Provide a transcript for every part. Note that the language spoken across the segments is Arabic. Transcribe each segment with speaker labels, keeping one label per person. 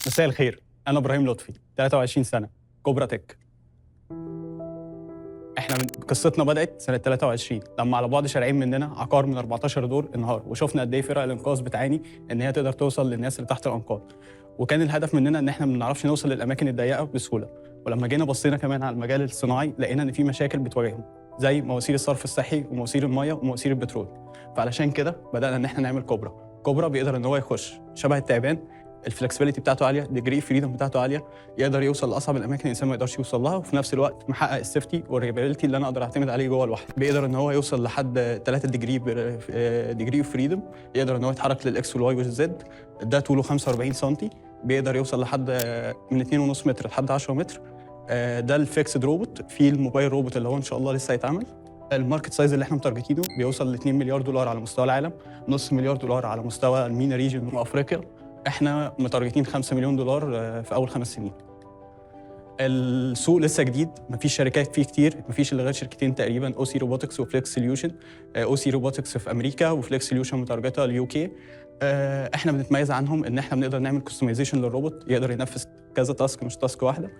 Speaker 1: مساء الخير، أنا إبراهيم لطفي، 23 سنة، كوبرا تك. إحنا قصتنا بدأت سنة 23 لما على بعد شارعين مننا عقار من 14 دور انهار، وشفنا قد إيه فرق الإنقاذ بتعاني إن هي تقدر توصل للناس اللي تحت الأنقاض. وكان الهدف مننا إن إحنا ما بنعرفش نوصل للأماكن الضيقة بسهولة. ولما جينا بصينا كمان على المجال الصناعي لقينا إن في مشاكل بتواجههم زي مواسير الصرف الصحي ومواسير المية ومواسير البترول. فعلشان كده بدأنا إن إحنا نعمل كوبرا بيقدر إن هو يخش شبه التعبان، الفلكسبيليتي بتاعته عاليه، ديجري فريدم بتاعته عاليه، يقدر يوصل لاصعب الاماكن الانسان ما يقدرش يوصل لها، وفي نفس الوقت محقق السيفتي والريبيليتي اللي انا اقدر اعتمد عليه جوه لوحدي. بيقدر ان هو يوصل لحد 3 ديجري فريدم، يقدر ان هو يتحرك للاكس والواي والزد. ده طوله 45 سم، بيقدر يوصل لحد من 2.5 متر لحد 10 متر. ده الفيكسد روبوت. في الموبايل روبوت اللي هو ان شاء الله لسه هيتعمل. الماركت سايز اللي احنا متارجتينه بيوصل ل 2 مليار دولار على مستوى العالم، نص مليار دولار على مستوى المينا ريجن وافريقيا. احنا متارجتين 5 مليون دولار في اول 5 سنين. السوق لسه جديد، مفيش شركات فيه كتير، مفيش الا غير شركتين تقريبا، او سي روبوتكس وفليكس سوليوشن. او سي روبوتكس في امريكا وفليكس سوليوشن متارجته اليو كي. احنا بنتميز عنهم ان احنا بنقدر نعمل كستمايزيشن للروبوت يقدر ينفذ كذا تاسك مش تاسك واحده.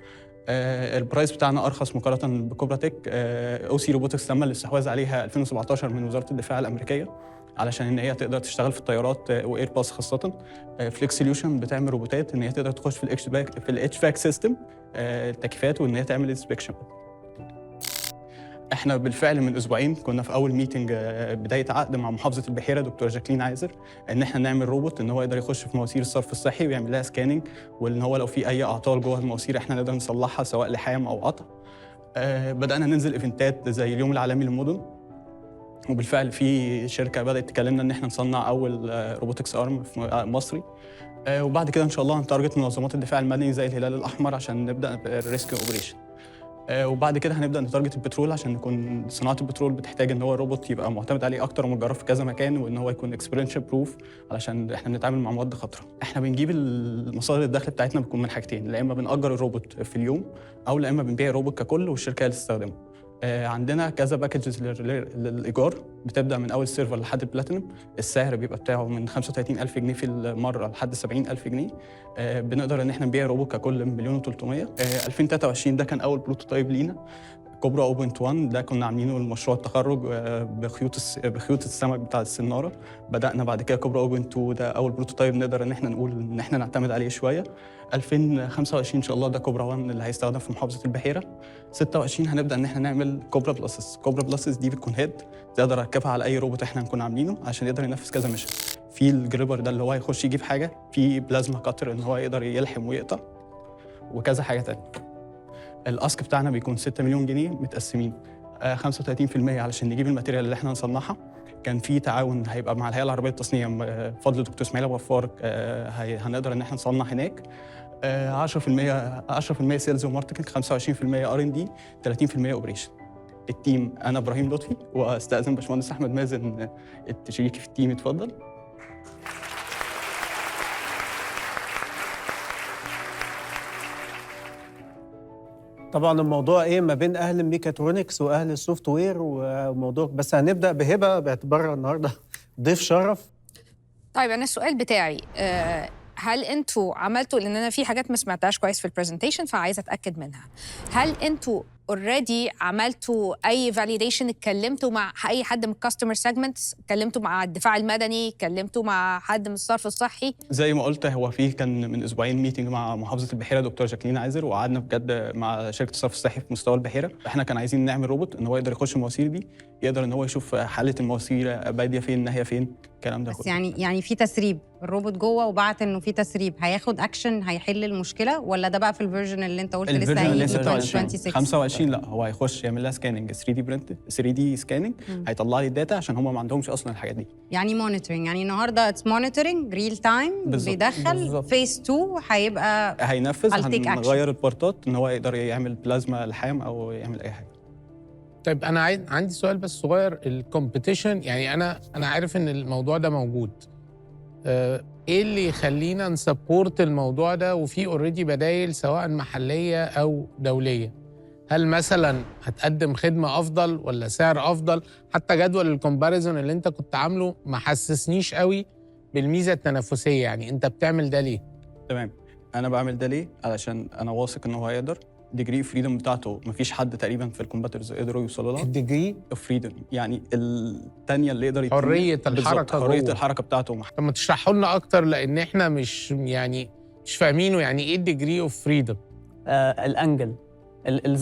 Speaker 1: البرايس بتاعنا ارخص مقارنه بكوبرا تك. او سي روبوتكس تم الاستحواذ عليها 2017 من وزاره الدفاع الامريكيه علشان ان هي تقدر تشتغل في الطيارات واير باص خاصه. فليكس سوليوشن بتعمل روبوتات ان هي تقدر تخش في الاتش فاك سيستم، التكييفات، وان هي تعمل انسبكشن. احنا بالفعل من اسبوعين كنا في اول ميتنج بدايه عقد مع محافظه البحيره دكتور جاكلين عايزر ان احنا نعمل روبوت ان هو يقدر يخش في مواسير الصرف الصحي ويعمل لها سكاننج، وان هو لو في اي اعطال جوه المواسير احنا نقدر نصلحها سواء لحام او قطع. بدانا ننزل ايفنتات زي اليوم العالمي للمدن، وبالفعل في شركه بدات تكلمنا ان احنا نصنع اول روبوتكس ارم مصري. وبعد كده ان شاء الله هنتارجت منظمات الدفاع المدني زي الهلال الاحمر عشان نبدا الريسك اوبريشن. وبعد كده هنبدا نتارجت البترول عشان نكون صناعه البترول بتحتاج ان هو الروبوت يبقى معتمد عليه اكتر ومتجرب في كذا مكان، وان هو يكون اكسبيرينشال بروف علشان احنا بنتعامل مع مواد خطره. احنا بنجيب المصادر الدخل بتاعتنا بتكون من حاجتين، لا اما بنأجر الروبوت في اليوم او لا اما بنبيع الروبوت ككل والشركه اللي تستخدمه. عندنا كذا باكجز للايجار، بتبدا من اول سيرفر لحد البلاتينم. السعر بيبقى بتاعه من 35,000 جنيه في المره لحد 70,000 جنيه. بنقدر ان احنا نبيع روبوت ككل 1,300,000. 2023 ده كان اول بروتوتايب لينا. كوبرا اوبنت 1 ده كنا عاملينه لمشروع التخرج بخيوط السمك بتاع السناره. بدانا بعد كده كوبرا اوبنت 2 ده اول بروتوتايب نقدر ان احنا نقول ان احنا نعتمد عليه شويه. 2025 ان شاء الله ده كوبرا 1 اللي هيستخدم في محافظه البحيره. 26 هنبدا ان احنا نعمل كوبرا بلاسز. كوبرا بلاسز دي بتكون هيد تقدر اركبها على اي روبوت احنا هنكون عاملينه عشان يقدر ينفذ كذا ميشن. في الجريبر ده اللي هو هيخش يجيب حاجه، في بلازما كاتر ان هو يقدر يلحم ويقطع، وكذا حاجه ثانيه. الاسك بتاعنا بيكون 6 مليون جنيه متقسمين 35% علشان نجيب الماتيريال اللي احنا نصنعها. كان في تعاون هيبقى مع الهيئه العربيه للتصنيع بفضل دكتور اسماعيل ابو غفار، هنقدر ان احنا نصنع هناك. 10% سيلز وماركتنج، 25% ار ان دي، 30% اوبريشن. التيم انا ابراهيم لطفي، واستاذن باشمهندس احمد مازن شريكي في التيم يتفضل.
Speaker 2: طبعا الموضوع ايه ما بين اهل الميكاترونكس واهل السوفت وير وموضوع، بس هنبدا بهبه باعتبارها النهارده ضيف شرف.
Speaker 3: طيب انا السؤال بتاعي هل انتوا عملتوا، لان انا في حاجات ما سمعتهاش كويس في البرزنتيشن فعايزه اتاكد منها، هل انتوا اوريدي عملتوا اي فاليديشن؟ اتكلمتوا مع اي حد من الكاستمر سيجمنتس؟ اتكلمتوا مع الدفاع المدني؟ اتكلمتوا مع حد من الصرف الصحي؟
Speaker 1: زي ما قلت، هو في كان من اسبوعين ميتنج مع محافظه البحيره دكتور جاكلين عايزر، وقعدنا بجد مع شركه الصرف الصحي في مستوى البحيره. احنا كان عايزين نعمل روبوت ان هو يقدر يخش المواسير دي، يقدر ان هو يشوف حاله المواسير باديه فين، ناحيه فين، الكلام ده
Speaker 4: بس
Speaker 1: كله.
Speaker 4: يعني في تسريب، الروبوت جوه وبعت انه في تسريب، هياخد اكشن هيحل المشكله، ولا ده بقى في الفيرجن اللي انت قلت لسه
Speaker 1: الفيرجن اللي
Speaker 4: هيجي
Speaker 1: 26
Speaker 4: 26؟
Speaker 1: 25 لا، هو هيخش يعمل لها سكاننج 3 دي برنت 3 دي سكاننج، هيطلع لي الداتا عشان هم ما عندهمش اصلا الحاجات دي.
Speaker 4: يعني مونيتورنج، يعني النهارده اتس مونيتورنج ريل تايم، بيدخل فيس 2 هيبقى
Speaker 1: هينفذ، هنغير
Speaker 4: action.
Speaker 1: البورتات ان هو يقدر يعمل بلازما لحام او يعمل اي حاجه.
Speaker 5: طيب انا عندي سؤال بس صغير. الكومبيتيشن، يعني انا عارف ان الموضوع ده موجود، ايه اللي يخلينا نسبورت الموضوع ده وفي اوريدي بدايل سواء محليه او دوليه؟ هل مثلا هتقدم خدمه افضل ولا سعر افضل؟ حتى جدول الكومباريزون اللي انت كنت عامله ما حسسنيش قوي بالميزه التنافسيه، يعني انت بتعمل ده ليه؟
Speaker 1: تمام. انا بعمل ده ليه؟ علشان انا واثق ان هو هيقدر. ديجري فريدم بتاعته مفيش حد تقريبا في الكومباترز قدروا يوصلوا لها.
Speaker 2: الديجري
Speaker 1: اوف فريدم يعني الثانيه اللي يقدر يتم
Speaker 5: حرية
Speaker 1: بالظبط،
Speaker 5: الحركة
Speaker 1: حريه
Speaker 5: جوه.
Speaker 1: الحركه بتاعته.
Speaker 5: طب ما تشرحوا لنا اكتر، لان احنا مش فاهمينه يعني ايه الديجري اوف فريدم.
Speaker 6: الانجل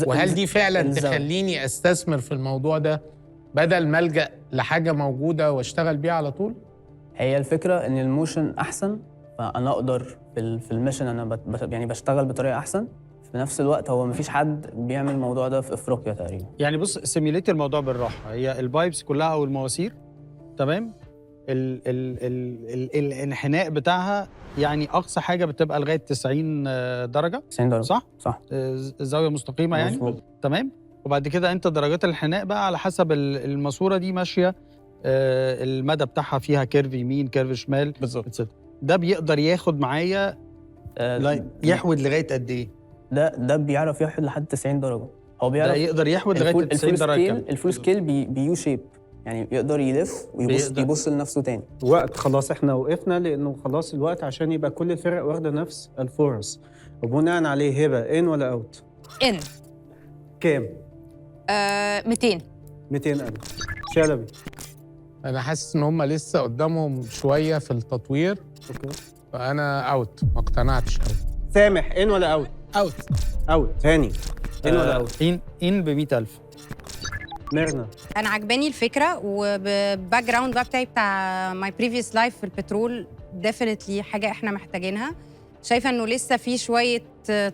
Speaker 5: وهل دي فعلا
Speaker 6: الزاوية.
Speaker 5: تخليني استثمر في الموضوع ده بدل ما الجا لحاجه موجوده واشتغل بيها على طول؟
Speaker 6: هي الفكره ان الموشن احسن، فانا اقدر في الميشن انا يعني بشتغل بطريقه احسن. في نفس الوقت هو مفيش حد بيعمل الموضوع ده في افريقيا تقريبا.
Speaker 7: يعني بص، سيميليت الموضوع بالراحه. هي البايبس كلها او المواسير، تمام، الانحناء بتاعها يعني اقصى حاجه بتبقى لغايه 90 درجه،
Speaker 6: 90 درجه
Speaker 7: صح؟
Speaker 6: صح.
Speaker 7: زاويه مستقيمه يعني،
Speaker 6: مظبوط.
Speaker 7: تمام. وبعد كده انت درجات الانحناء بقى على حسب الماسوره دي ماشيه، المدى بتاعها فيها كيرف يمين كيرف شمال
Speaker 1: بالظبط.
Speaker 7: ده بيقدر ياخد معايا يحود لغايه قد ايه؟
Speaker 6: ده بيعرف يحود لحد 90 درجه. هو بيعرف
Speaker 7: ده يقدر يحود لغايه 90 درجه كام؟
Speaker 6: الفول سكيل بيو شيب، يعني يقدر يلف ويبص لنفسه تاني.
Speaker 2: وقت خلاص احنا وقفنا لانه خلاص الوقت عشان يبقى كل الفرق واخده نفس الفرص، وبناء عليه هبه ان ولا اوت؟
Speaker 3: ان
Speaker 2: كام؟
Speaker 3: 200.
Speaker 2: 200,000. شلبي.
Speaker 5: انا حاسس ان هم لسه قدامهم شويه في التطوير،
Speaker 2: اوكي.
Speaker 5: فانا اوت، ما اقتنعتش قوي.
Speaker 2: سامح ان ولا اوت؟
Speaker 5: اوت.
Speaker 2: اوت ثاني. ان ولا اوت؟
Speaker 7: ان ب 100,000.
Speaker 2: ميرنا.
Speaker 4: انا عجباني الفكره، وباك جراوند بقى بتاع ماي بريفيوس لايف في البترول ديفينتلي حاجه احنا محتاجينها. شايفه انه لسه في شويه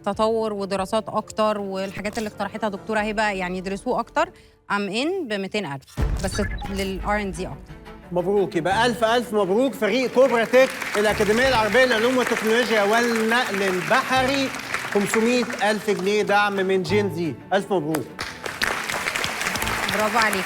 Speaker 4: تطور ودراسات اكتر، والحاجات اللي اقترحتها دكتوره هبه يعني يدرسوه اكتر. ام ان ب 200,000 بس للار ان دي اكتر.
Speaker 2: مبروك، يبقى ألف مبروك فريق كوبرا تك الأكاديمية العربية للعلوم والتكنولوجيا والنقل البحري. 500,000 جنيه دعم من جين زي. ألف مبروك.
Speaker 4: برافو عليك.